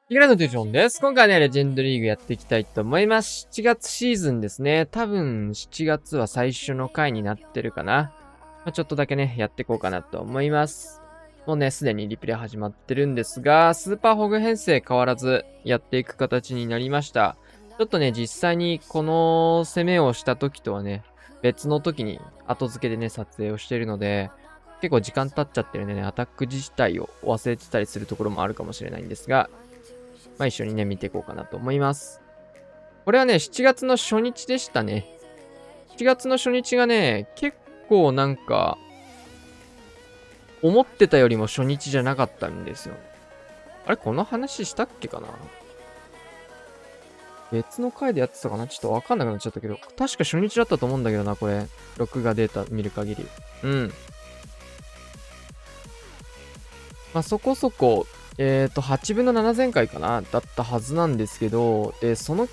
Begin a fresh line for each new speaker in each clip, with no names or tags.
ヒゲラのテンションです。今回ね、レジェンドリーグやっていきたいと思います。7月シーズンですね。多分、7月は最初の回になってるかな。ちょっとだけね、やっていこうかなと思います。もうね、すでにリプレイ始まってるんですが、スーパーホグ編成変わらずやっていく形になりました。ちょっとね、実際にこの攻めをした時とはね、別の時に後付けでね、撮影をしているので、結構時間経っちゃってるんでね、アタック自体を忘れてたりするところもあるかもしれないんですが、一緒にね、見ていこうかなと思います。これはね、7月の初日でしたね。7月の初日がね、結構なんか、思ってたよりも初日じゃなかったんですよ。あれこの話したっけかな。別の回でやってたかな、ちょっとわかんなくなっちゃったけど、確か初日だったと思うんだけどな、これ。録画データ見る限り。うん。そこそこ、8分の7前回かなだったはずなんですけど、で、その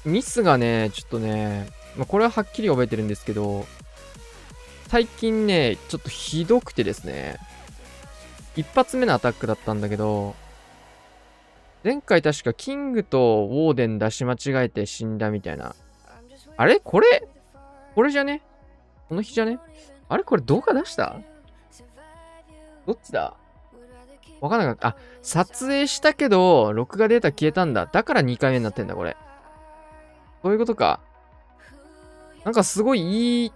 ミスがね、ちょっとね、これははっきり覚えてるんですけど、最近ね、ちょっとひどくてですね、一発目のアタックだったんだけど、前回確かキングとウォーデン出し間違えて死んだみたいな。あれこれじゃねこの日じゃねあれこれ動画出したどっちだわかんなかった。あ、撮影したけど、録画データ消えたんだ。だから2回目になってんだ、これ。そういうことか。なんかすごい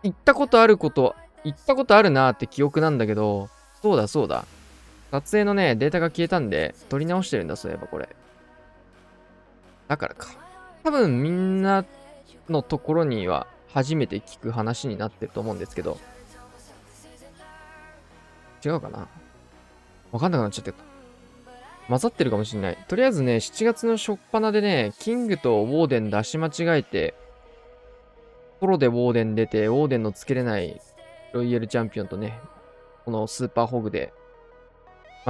言ったことあるなーって記憶なんだけど、そうだそうだ。撮影のね、データが消えたんで、撮り直してるんだ、そういえばこれ。だからか。多分みんなのところには初めて聞く話になってると思うんですけど、違うかなわかんなくなっちゃってた。混ざってるかもしんない。とりあえずね、7月の初っ端でね、キングとウォーデン出し間違えて、ソロでウォーデン出て、ウォーデンのつけれないロイヤルチャンピオンとね、このスーパーホグで、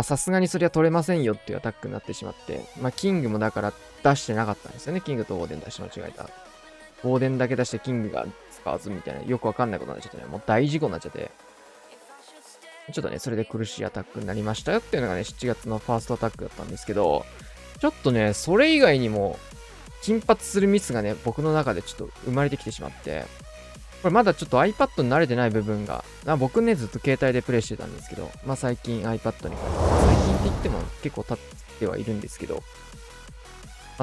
さすがにそりゃ取れませんよっていうアタックになってしまって、キングもだから出してなかったんですよね。キングとウォーデン出し間違えた。ウォーデンだけ出してキングが使わずみたいな、よくわかんないことになっちゃってね、もう大事故になっちゃって、ちょっとね、それで苦しいアタックになりましたよっていうのがね、7月のファーストアタックだったんですけど、ちょっとね、それ以外にも、頻発するミスがね、僕の中でちょっと生まれてきてしまって、これまだちょっと iPad に慣れてない部分が、僕ね、ずっと携帯でプレイしてたんですけど、最近 iPad に変えて、最近って言っても結構経ってはいるんですけど、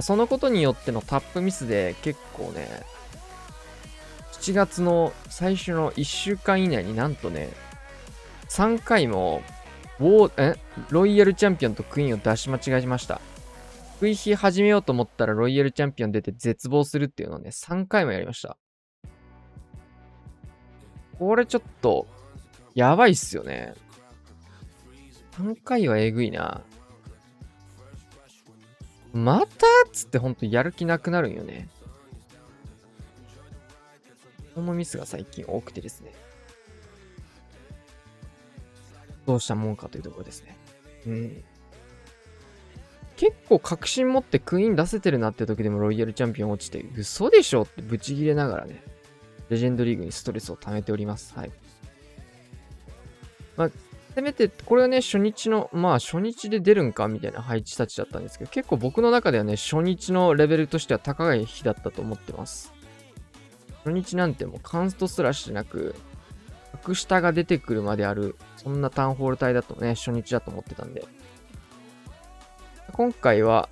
そのことによってのタップミスで結構ね、7月の最初の1週間以内になんとね、3回も、ロイヤルチャンピオンとクイーンを出し間違えました。クイヒ始めようと思ったらロイヤルチャンピオン出て絶望するっていうのをね、3回もやりました。これちょっと、やばいっすよね。3回はえぐいな。またっつってほんとやる気なくなるんよね。このミスが最近多くてですね。どうしたもんかというところですね。結構確信持ってクイーン出せてるなって時でもロイヤルチャンピオン落ちて、嘘でしょってブチギレながらね、レジェンドリーグにストレスを溜めております。はい。せめて、これはね、初日で出るんかみたいな配置たちだったんですけど、結構僕の中ではね、初日のレベルとしては高い日だったと思ってます。初日なんてもうカンストすらしてなく、格下が出てくるまである、そんなタウンホール帯だとね、初日だと思ってたんで。今回は、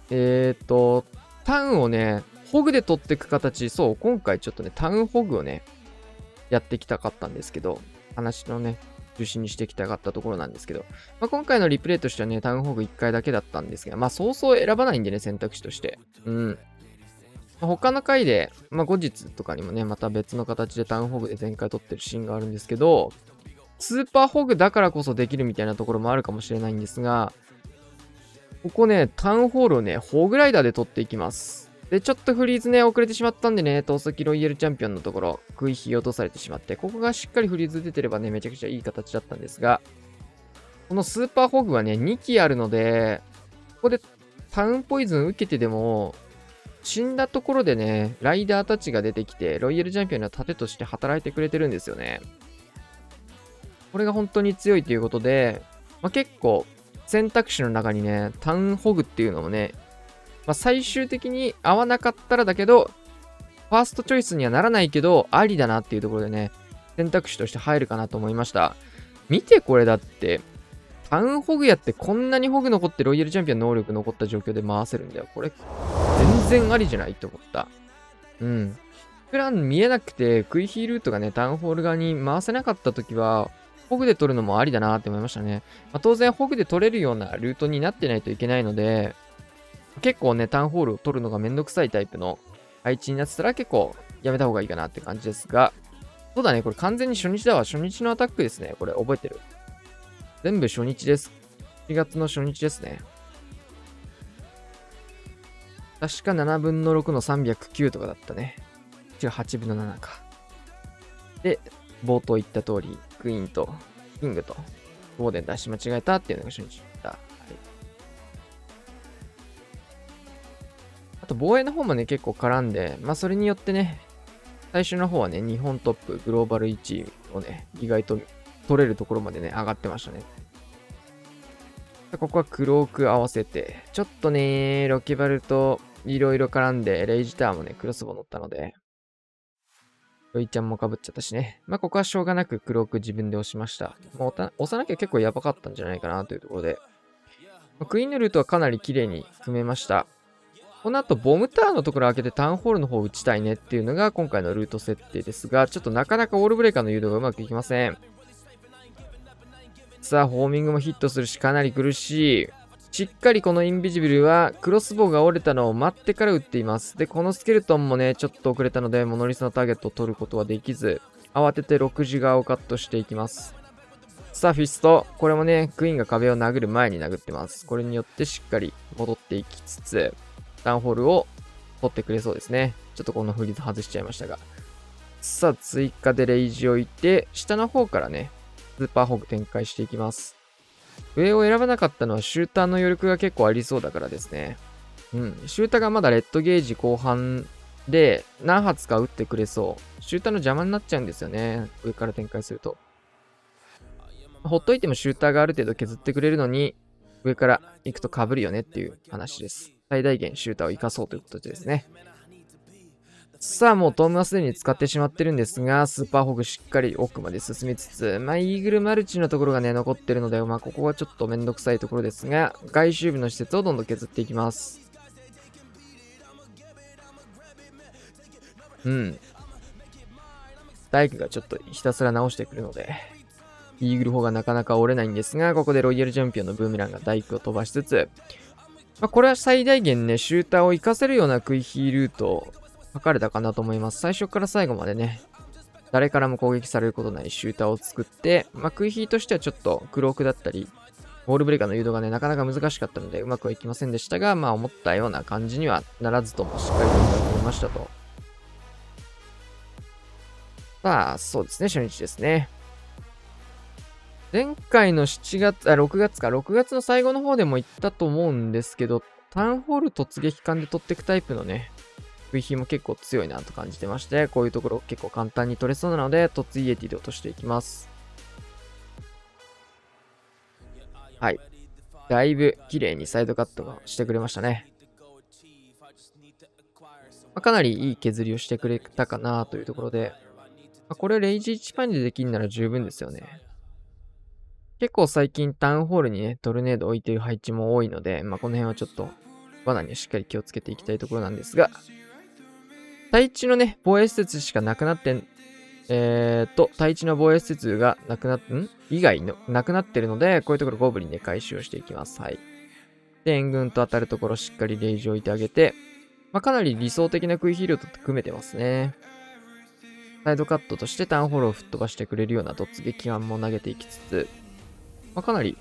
タウンをね、ホグで取っていく形、そう、今回ちょっとね、タウンホグをね、やっていきたかったんですけど、話のね、中心にしていきたかったところなんですけど、今回のリプレイとしてはね、タウンホグ1回だけだったんですが、そうそう選ばないんでね、選択肢として。他の回で、後日とかにもね、また別の形でタウンホグで前回撮ってるシーンがあるんですけど、スーパーホグだからこそできるみたいなところもあるかもしれないんですが、ここね、タウンホールをね、ホグライダーで撮っていきます。で、ちょっとフリーズね、遅れてしまったんでね、投石ロイヤルチャンピオンのところ、食い火落とされてしまって、ここがしっかりフリーズ出てればね、めちゃくちゃいい形だったんですが、このスーパーホグはね、2機あるので、ここでタウンポイズン受けてでも、死んだところでね、ライダーたちが出てきて、ロイヤルチャンピオンの盾として働いてくれてるんですよね。これが本当に強いということで、結構、選択肢の中にね、タウンホグっていうのもね、まあ、最終的に合わなかったらだけど、ファーストチョイスにはならないけど、ありだなっていうところでね、選択肢として入るかなと思いました。見てこれだって、タウンホグやってこんなにホグ残ってロイヤルチャンピオン能力残った状況で回せるんだよ。これ、全然ありじゃないって思った。うん。プラン見えなくて、クイヒールートがね、タウンホール側に回せなかったときは、ホグで取るのもありだなって思いましたね。まあ、当然、ホグで取れるようなルートになってないといけないので、結構ね、タウンホールを取るのがめんどくさいタイプの配置になってたら結構やめた方がいいかなって感じですが、そうだね、これ完全に初日だわ。初日のアタックですね。これ覚えてる。全部初日です。7月の初日ですね。確か7分の6の309とかだったね。違う、8分の7か。で、冒頭言った通り、クイーンとキングとウォーデン出し間違えたっていうのが初日だった。はい、あと防衛の方もね、結構絡んで、まあそれによってね、最初の方はね、日本トップ、グローバル1位をね、意外と取れるところまでね、上がってましたね。ここはクローク合わせて、ちょっとね、ロキバルといろいろ絡んで、レイジターもね、クロスボウ乗ったので、ロイちゃんも被っちゃったしね。まあ、ここはしょうがなくクローク自分で押しました。もう押さなきゃ結構やばかったんじゃないかなというところで、クイーンのルートはかなり綺麗に組めました。この後、ボムターンのところを開けてタウンホールの方を打ちたいねっていうのが今回のルート設定ですが、ちょっとなかなかウォールブレーカーの誘導がうまくいきません。さあ、ホーミングもヒットするし、かなり苦しい。しっかりこのインビジブルはクロスボウが折れたのを待ってから撃っています。で、このスケルトンもね、ちょっと遅れたので、モノリスのターゲットを取ることはできず、慌てて6時側をカットしていきます。さあ、フィスト。これもね、クイーンが壁を殴る前に殴ってます。これによってしっかり戻っていきつつ、タウンホールを取ってくれそうですね。ちょっとこのフリーズ外しちゃいましたが。さあ、追加でレイジを置いて、下の方からね、スーパーホグ展開していきます。上を選ばなかったのはシューターの余力が結構ありそうだからですね。うん。シューターがまだレッドゲージ後半で何発か撃ってくれそう。シューターの邪魔になっちゃうんですよね。上から展開すると。ほっといてもシューターがある程度削ってくれるのに、上から行くと被るよねっていう話です。最大限シューターを生かそうということですね。さあ、もうトームはすでに使ってしまってるんですが、スーパーホグしっかり奥まで進みつつ、まあ、イーグルマルチのところがね、残ってるので、まあ、ここはちょっとめんどくさいところですが、外周部の施設をどんどん削っていきます。うん。大工がちょっとひたすら直してくるので、イーグル砲がなかなか折れないんですが、ここでロイヤルチャンピオンのブーメランが大工を飛ばしつつ、まあ、これは最大限ね、シューターを活かせるようなクイヒールートを書かれたかなと思います。最初から最後までね、誰からも攻撃されることないシューターを作って、まあ、クイヒーとしてはちょっとクロークだったり、ウォールブレーカーの誘導がね、なかなか難しかったので、うまくはいきませんでしたが、まあ思ったような感じにはならずともしっかりと取りましたと。まあ、そうですね、初日ですね。前回の6月か、6月の最後の方でも言ったと思うんですけど、タウンホール突撃艦で取っていくタイプのね、V も結構強いなと感じてまして、こういうところ結構簡単に取れそうなので、突イエティで落としていきます。はい。だいぶ綺麗にサイドカットがしてくれましたね。かなりいい削りをしてくれたかなというところで、これレイジ1パンでできるなら十分ですよね。結構最近タウンホールにね、トルネード置いてる配置も多いので、この辺はちょっと罠にはしっかり気をつけていきたいところなんですが、対地のね、防衛施設しかなくなって、対地の防衛施設がなくなっ、以外の、なくなってるので、こういうところゴブリンで回収をしていきます。はい。で、援軍と当たるところしっかりレイジを置いてあげて、かなり理想的なクイヒールと組めてますね。サイドカットとしてタウンホールを吹っ飛ばしてくれるような突撃案も投げていきつつ、かなり、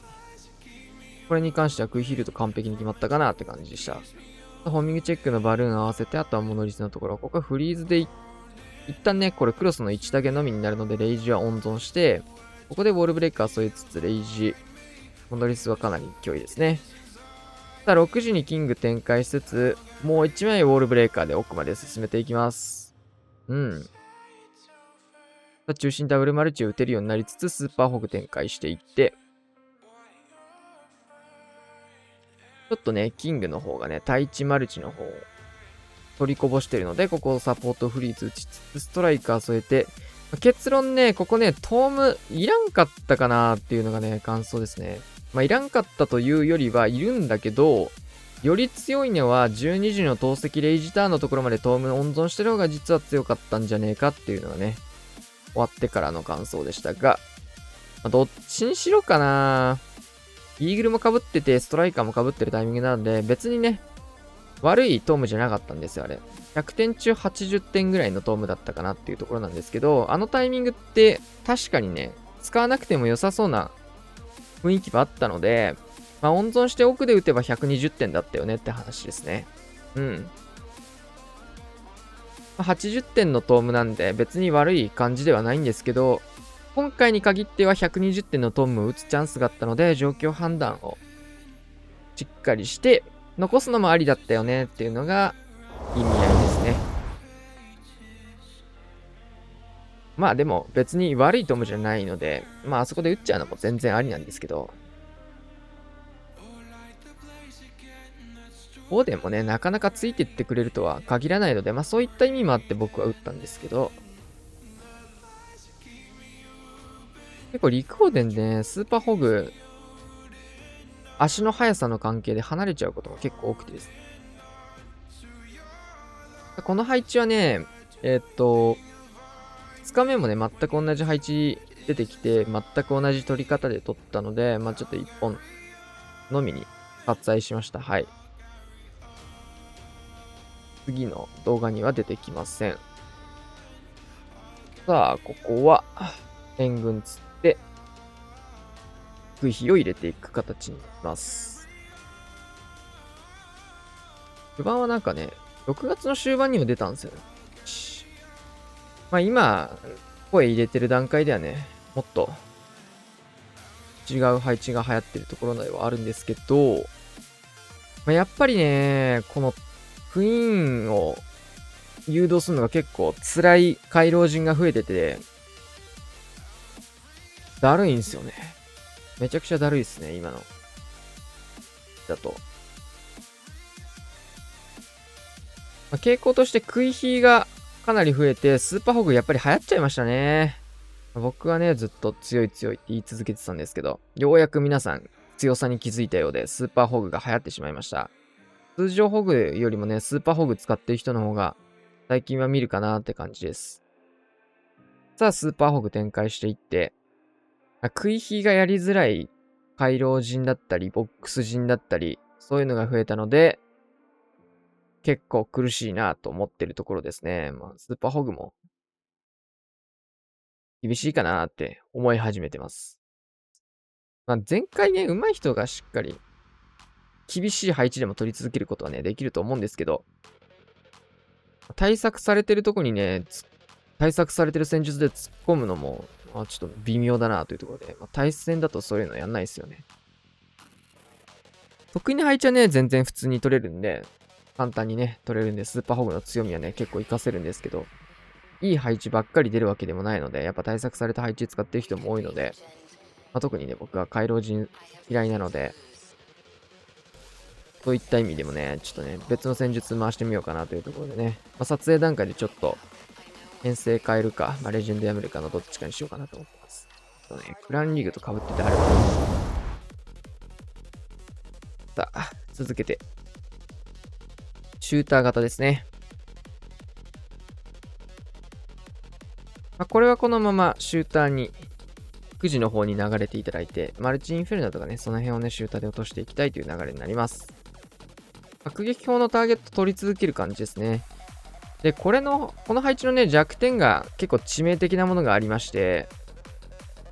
これに関してはクイヒールと完璧に決まったかなって感じでした。ホーミングチェックのバルーン合わせて、あとはモノリスのところ、ここはフリーズで一旦ね、これクロスの1だけのみになるので、レイジは温存して、ここでウォールブレーカー添えつつ、レイジ、モノリスはかなり脅威ですね。さあ、6時にキング展開しつつ、もう1枚ウォールブレーカーで奥まで進めていきます。うん。さあ、中心ダブルマルチを打てるようになりつつ、スーパーホグ展開していって、ょっとね、キングの方がね、対地マルチの方を取りこぼしてるので、ここをサポートフリーズ打ちつつ、ストライカー添えて、結論ね、ここね、トームいらんかったかなっていうのがね、感想ですね。いらんかったというよりはいるんだけど、より強いのは12時の投石レイジターンのところまでトーム温存してる方が実は強かったんじゃねえかっていうのがね、終わってからの感想でしたが、どっちにしろかな。イーグルも被ってて、ストライカーも被ってるタイミングなので、別にね、悪いトームじゃなかったんですよ、あれ。100点中80点ぐらいのトームだったかなっていうところなんですけど、あのタイミングって確かにね、使わなくても良さそうな雰囲気はあったので、温存して奥で打てば120点だったよねって話ですね。うん。80点のトームなんで別に悪い感じではないんですけど、今回に限っては120点のトームを打つチャンスがあったので、状況判断をしっかりして、残すのもありだったよねっていうのが意味合いですね。でも別に悪いトームじゃないので、あそこで打っちゃうのも全然ありなんですけど、オーデンもね、なかなかついてってくれるとは限らないので、そういった意味もあって僕は打ったんですけど、結構リクオーデンでね、スーパーホグ、足の速さの関係で離れちゃうことが結構多くてですね。この配置はね、2日目もね、全く同じ配置出てきて、全く同じ取り方で取ったので、ちょっと1本のみに割愛しました。はい。次の動画には出てきません。さあ、ここは、援軍つって、空飛を入れていく形になります。序盤はなんかね、6月の終盤にも出たんですよ。今、声入れてる段階ではね、もっと違う配置が流行ってるところではあるんですけど、やっぱりね、このクイーンを誘導するのが結構辛い回廊人が増えてて、だるいんですよね。めちゃくちゃだるいですね、今の。だと。傾向としてクイヒーがかなり増えて、スーパーホグやっぱり流行っちゃいましたね。僕はね、ずっと強い強いって言い続けてたんですけど、ようやく皆さん強さに気づいたようで、スーパーホグが流行ってしまいました。通常ホグよりもね、スーパーホグ使ってる人の方が、最近は見るかなって感じです。さあ、スーパーホグ展開していって、クイヒーがやりづらい回廊陣だったり、ボックス陣だったり、そういうのが増えたので、結構苦しいなと思ってるところですね。スーパーホグも厳しいかなって思い始めてます。前回ね、上手い人がしっかり厳しい配置でも取り続けることはね、できると思うんですけど、対策されてるとこにね、対策されてる戦術で突っ込むのも、ちょっと微妙だなというところで、対戦だとそういうのやんないですよね。得意な配置はね、全然普通に取れるんで、簡単にね、取れるんで、スーパーホグの強みはね、結構活かせるんですけど、いい配置ばっかり出るわけでもないので、やっぱ対策された配置使ってる人も多いので、特にね、僕は回廊人嫌いなので、そういった意味でもね、ちょっとね、別の戦術回してみようかなというところでね、撮影段階でちょっと、編成変えるか、レジェンドやめるかのどっちかにしようかなと思ってます。クランリーグと被っててあれば。さあ、続けて。シューター型ですね。これはこのままシューターに、9時の方に流れていただいて、マルチインフェルノとかね、その辺をね、シューターで落としていきたいという流れになります。迫撃砲のターゲット取り続ける感じですね。で、この配置のね、弱点が結構致命的なものがありまして、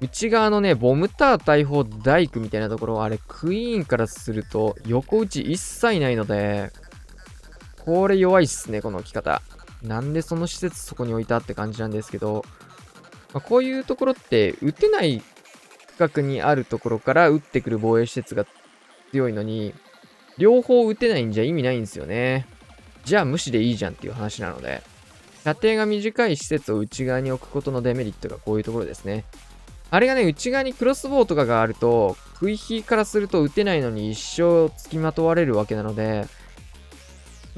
内側のね、ボムター大砲大工みたいなところ、あれ、クイーンからすると横打ち一切ないので、これ弱いっすね、この置き方。なんでその施設そこに置いたって感じなんですけど、こういうところって撃てない区画にあるところから撃ってくる防衛施設が強いのに、両方撃てないんじゃ意味ないんですよね。じゃあ無視でいいじゃんっていう話なので、射程が短い施設を内側に置くことのデメリットがこういうところですね。あれがね、内側にクロスボウとかがあると、クイヒーからすると撃てないのに一生付きまとわれるわけなので、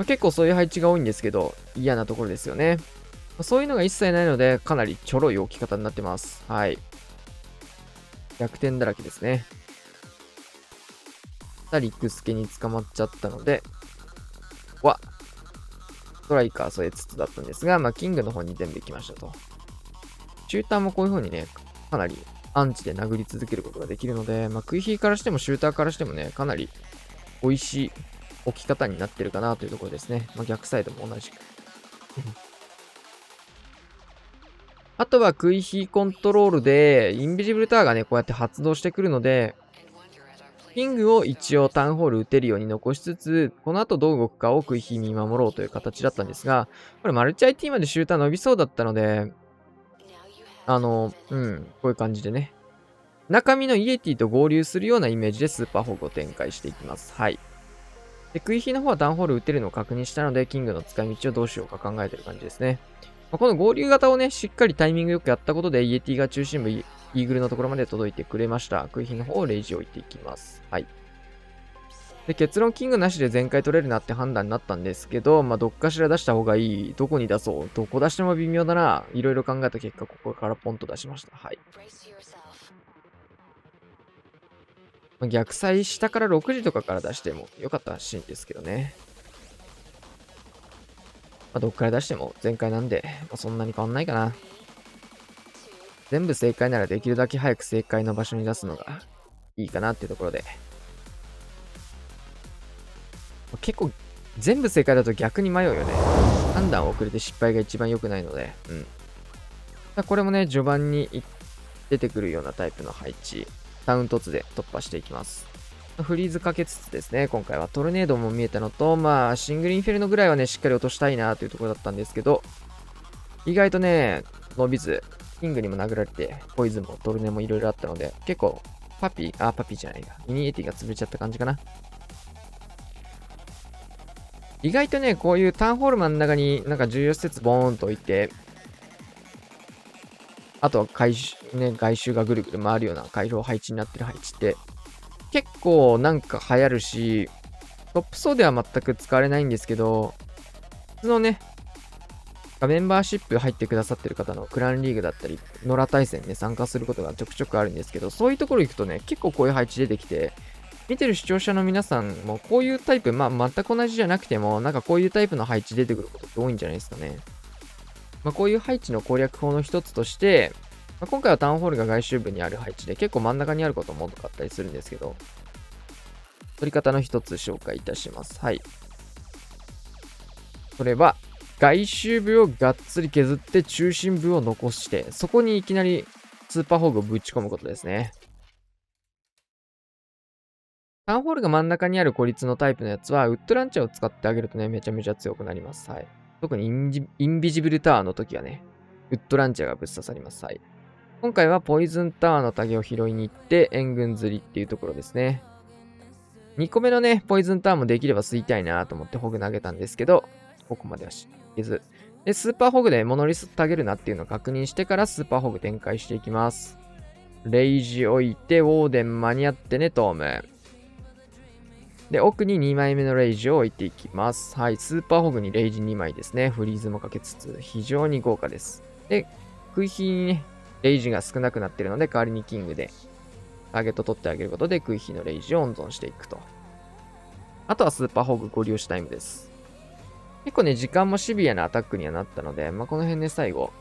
結構そういう配置が多いんですけど、嫌なところですよね。そういうのが一切ないので、かなりちょろい置き方になってます。はい。逆転だらけですね。リクスケに捕まっちゃったので、ストライカーそれつつだったんですが、キングの方に全部行きましたと。シューターもこういう風にね、かなりアンチで殴り続けることができるので、クイヒーからしてもシューターからしてもね、かなり美味しい置き方になってるかなというところですね。逆サイドも同じく。あとはクイヒーコントロールで、インビジブルタワーがね、こうやって発動してくるので、キングを一応タウンホール打てるように残しつつ、この後どう動くかをクイヒー見守ろうという形だったんですが、これマルチ IT までシューター伸びそうだったので、こういう感じでね、中身のイエティと合流するようなイメージでスーパーホークを展開していきます。はい。で、クイヒーの方はダウンホール打てるのを確認したので、キングの使い道をどうしようか考えてる感じですね。この合流型をね、しっかりタイミングよくやったことで、イエティが中心部、イーグルのところまで届いてくれました。クイヒーの方をレイジ置いていきます。はい。で、結論キングなしで全開取れるなって判断になったんですけど、どっかしら出した方がいい。どこに出そう。どこ出しても微妙だな。いろいろ考えた結果、ここからポンと出しました。はい。逆サイ下から6時とかから出してもよかったらしいんですけどね。どっから出しても全開なんで、そんなに変わんないかな。全部正解ならできるだけ早く正解の場所に出すのがいいかなっていうところで。結構全部正解だと逆に迷うよね。判断遅れて失敗が一番良くないので。これもね、序盤に出てくるようなタイプの配置。タウン突で突破していきます。フリーズかけつつですね、今回はトルネードも見えたのと、シングルインフェルノぐらいはね、しっかり落としたいなというところだったんですけど、意外とね、伸びず、キングにも殴られて、ポイズンもトルネもいろいろあったので、結構、パピーじゃないか。ミニエティが潰れちゃった感じかな。意外とね、こういうタウンホール真ん中になんか重要施設ボーンと置いて、あとは外周がぐるぐる回るような回廊配置になってる配置って、結構なんか流行るし、トップ層では全く使われないんですけど、普通のね、メンバーシップ入ってくださってる方のクランリーグだったり、ノラ対戦に、ね、参加することがちょくちょくあるんですけど、そういうところ行くとね、結構こういう配置出てきて、見てる視聴者の皆さんもこういうタイプ、全く同じじゃなくても、なんかこういうタイプの配置出てくることって多いんじゃないですかね。こういう配置の攻略法の一つとして、今回はタウンホールが外周部にある配置で結構真ん中にあることも多かったりするんですけど、取り方の一つ紹介いたします。はい。それは、外周部をがっつり削って中心部を残して、そこにいきなりスーパーホーグをぶち込むことですね。タウンホールが真ん中にある孤立のタイプのやつは、ウッドランチャーを使ってあげるとね、めちゃめちゃ強くなります。はい。特にインビジブルタワーの時はね、ウッドランチャーがぶっ刺さります。はい。今回はポイズンタワーのタゲを拾いに行って、援軍釣りっていうところですね。2個目のね、ポイズンタワーもできれば吸いたいなと思ってホグ投げたんですけど、ここまではしけず。で、スーパーホグでモノリス投げるなっていうのを確認してからスーパーホグ展開していきます。レイジ置いて、ウォーデン間に合ってね、トーム。で、奥に2枚目のレイジを置いていきます。はい、スーパーホグにレイジ2枚ですね。フリーズもかけつつ、非常に豪華です。で、クイヒーにね、レイジが少なくなってるので、代わりにキングでターゲット取ってあげることで、クイヒーのレイジを温存していくと。あとはスーパーホグご利用しタイムです。結構ね、時間もシビアなアタックにはなったので、この辺ね、最後、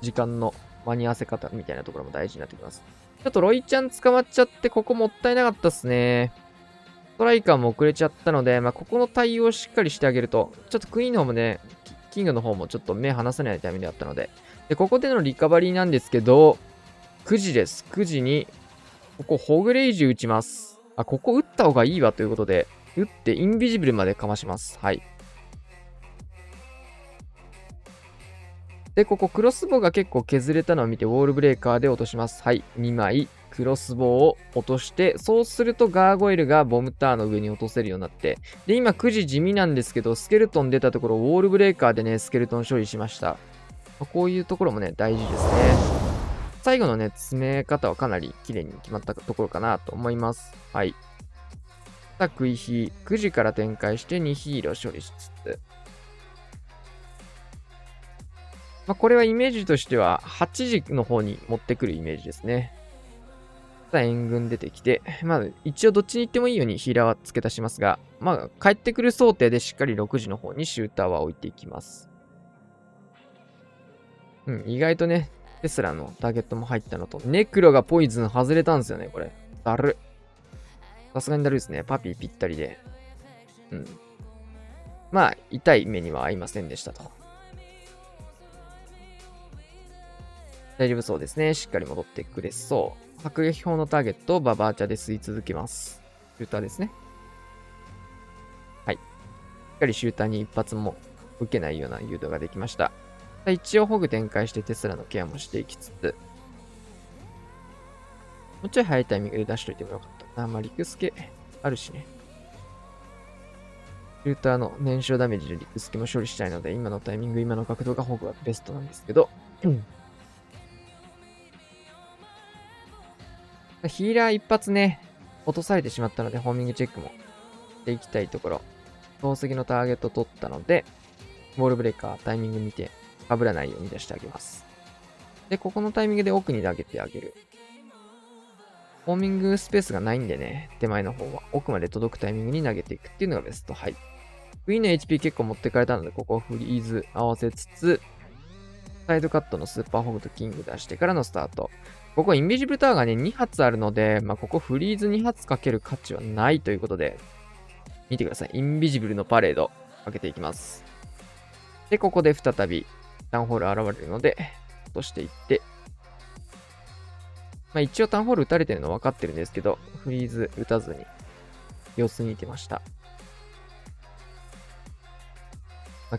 時間の間に合わせ方みたいなところも大事になってきます。ちょっとロイちゃん捕まっちゃって、ここもったいなかったっすね。ストライカーも遅れちゃったので、ここの対応をしっかりしてあげると、ちょっとクイーンの方もね、キングの方もちょっと目離せないタイミングだったので、で、ここでのリカバリーなんですけど、9時です。9時に、ここホグレイジ打ちます。ここ打った方がいいわということで、打ってインビジブルまでかまします。はい。で、ここクロスボウが結構削れたのを見て、ウォールブレーカーで落とします。はい。2枚、クロスボウを落として、そうするとガーゴイルがボムターの上に落とせるようになって、で、今9時地味なんですけど、スケルトン出たところ、ウォールブレーカーでね、スケルトン処理しました。こういうところもね、大事ですね。最後のね、詰め方はかなり綺麗に決まったところかなと思います。はい。さあ、クイヒ9時から展開して2ヒーロー処理しつつ。これはイメージとしては8時の方に持ってくるイメージですね。さあ、援軍出てきて、一応どっちに行ってもいいようにヒーラーは付け足しますが、帰ってくる想定でしっかり6時の方にシューターは置いていきます。意外とね、テスラのターゲットも入ったのと、ネクロがポイズン外れたんですよね、これ。だる。さすがにだるいですね。パピーぴったりで。痛い目には合いませんでしたと。大丈夫そうですね。しっかり戻ってくれそう。迫撃砲のターゲットをババーチャで吸い続けます。シューターですね。はい。しっかりシューターに一発も受けないような誘導ができました。一応ホグ展開してテスラのケアもしていきつつ、もうちょい早いタイミングで出しといてもよかったな。リクスケあるしね。シューターの燃焼ダメージでリクスケも処理したいので、今のタイミング、今の角度がホグはベストなんですけど、ヒーラー一発ね、落とされてしまったので、ホーミングチェックもしていきたいところ。投石のターゲット取ったので、ウォールブレーカータイミング見て、被らないように出してあげます。で、ここのタイミングで奥に投げてあげる。ホーミングスペースがないんでね、手前の方は奥まで届くタイミングに投げていくっていうのがベスト。はい。クイーンの HP 結構持ってかれたので、ここをフリーズ合わせつつ、サイドカットのスーパーホグとキング出してからのスタート。ここインビジブルタワーがね、2発あるので、ここフリーズ2発かける価値はないということで、見てください。インビジブルのパレードかけていきます。で、ここで再びタウンホール現れるので、落としていって、一応タウンホール打たれてるの分かってるんですけど、フリーズ打たずに様子見てました。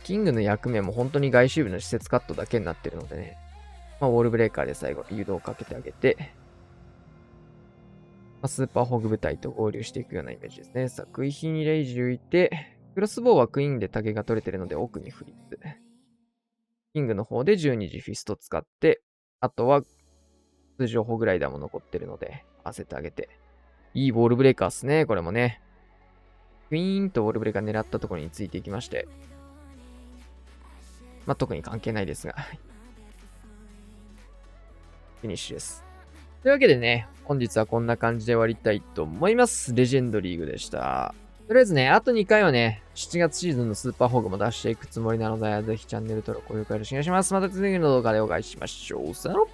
キングの役目も本当に外周部の施設カットだけになってるのでね、ウォールブレーカーで最後誘導をかけてあげて、スーパーホグ部隊と合流していくようなイメージですね。さあ、クイヒにレイジ浮いて、クロスボウはクイーンでタゲが取れてるので奥にフリーズ。キングの方で12時フィスト使って、あとは通常ホグライダーも残ってるので、合わせてあげて。いいウォールブレーカーっすね、これもね。クイーンとウォールブレーカー狙ったところについていきまして。特に関係ないですが。フィニッシュです。というわけでね、本日はこんな感じで終わりたいと思います。レジェンドリーグでした。とりあえずね、あと2回はね、7月シーズンのスーパーホグも出していくつもりなので、ぜひチャンネル登録、高評価よろしくお願いします。また次の動画でお会いしましょう。さよなら。